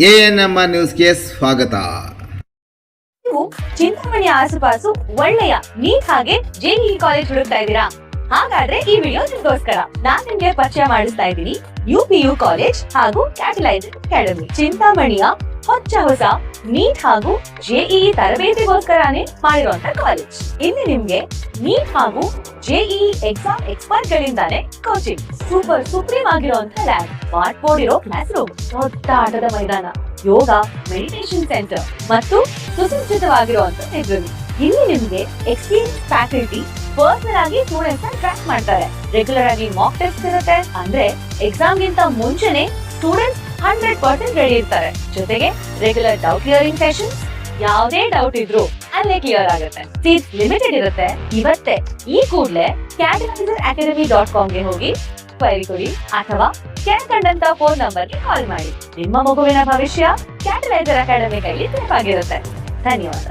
ANM ನ್ಯೂಸ್ಗೆ ಸ್ವಾಗತ. ನೀವು ಚಿಂತಾಮಣಿ ಆಸುಪಾಸು ಒಳ್ಳೆಯ ನೀಟ್ ಹಾಗೆ ಜೆಇಇ ಕಾಲೇಜ್ ಹುಡುಕ್ತಾ ಇದ್ದೀರಾ? ಹಾಗಾದ್ರೆ ಈ ವಿಡಿಯೋ ನಿಮ್ಗೋಸ್ಕರ. ನಾನ್ ನಿಮ್ಗೆ ಪರಿಚಯ ಮಾಡಿಸ್ತಾ ಇದ್ದೀನಿ ಯುಪಿಯು ಕಾಲೇಜ್ ಹಾಗೂ ಕ್ಯಾಟಲೈಸರ್ ಅಕಾಡೆಮಿ. ಚಿಂತಾಮಣಿಯ ಹೊಸ ನೀಟ್ ಹಾಗೂ ಜೆಇಇ ತರಬೇತಿಗೋಸ್ಕರನೇ ಮಾಡಿರುವಂತ ಕಾಲೇಜ್. ಇಲ್ಲಿ ನಿಮ್ಗೆ ನೀಟ್ ಹಾಗೂ ಜೆಇಇ ಎಕ್ಸಾಮ್ ಎಕ್ಸ್ಪರ್ಟ್ ಗಳಿಂದಾನೆ ಕೋಚಿಂಗ್, ಸೂಪರ್ ಸುಪ್ರೀಂ ಆಗಿರುವಂತ ಲ್ಯಾಬ್, ಸ್ಮಾರ್ಟ್ ಬೋರ್ಡ್ ಇರೋ ಕ್ಲಾಸ್ ರೂಮ್, ದೊಡ್ಡ ಆಟದ ಮೈದಾನ, ಯೋಗ ಮೆಡಿಟೇಷನ್ ಸೆಂಟರ್ ಮತ್ತು ಸುಸಜ್ಜಿತವಾಗಿರುವಂತ ಲೈಬ್ರರಿ. ಇಲ್ಲಿ ನಿಮ್ಗೆ ಎಕ್ಸ್ಪೀರಿಯನ್ಸ್ ಫ್ಯಾಕಲ್ಟಿ ಪರ್ಸನಲ್ ಆಗಿ ಸ್ಟೂಡೆಂಟ್ಸ್ ನ ಟ್ರ್ಯಾಕ್ ಮಾಡ್ತಾರೆ. ರೆಗ್ಯುಲರ್ ಆಗಿ ಮಾಕ್ ಟೆಸ್ಟ್ ಇರುತ್ತೆ, ಅಂದ್ರೆ ಎಕ್ಸಾಮ್ ಗಿಂತ ಮುಂಚೆನೆ ಸ್ಟೂಡೆಂಟ್ಸ್ 100% ರೆಡಿ ಇರ್ತಾರೆ. ಜೊತೆಗೆ ರೆಗ್ಯುಲರ್ ಡೌಟ್ ಕ್ಲಿಯರಿಂಗ್ ಸೆಷನ್ಸ್, ಯಾವುದೇ ಡೌಟ್ ಇದ್ರು ಅಲ್ಲೇ ಕ್ಲಿಯರ್ ಆಗುತ್ತೆ. ಸೀಟ್ ಲಿಮಿಟೆಡ್ ಇರುತ್ತೆ. ಇವತ್ತೇ ಈ ಕೂಡಲೇ catalyzeracademy.com ಗೆ ಹೋಗಿ ಕ್ವೈರಿ ಕೊಡಿ ಅಥವಾ ಕೆಳಕಂಡಂತ ಫೋನ್ ನಂಬರ್ಗೆ ಕಾಲ್ ಮಾಡಿ. ನಿಮ್ಮ ಮಗುವಿನ ಭವಿಷ್ಯ ಕ್ಯಾಟಲೈಸರ್ ಅಕಾಡೆಮಿ ಕೈಲಿ ಸೇಫ್ ಆಗಿರುತ್ತೆ. ಧನ್ಯವಾದ.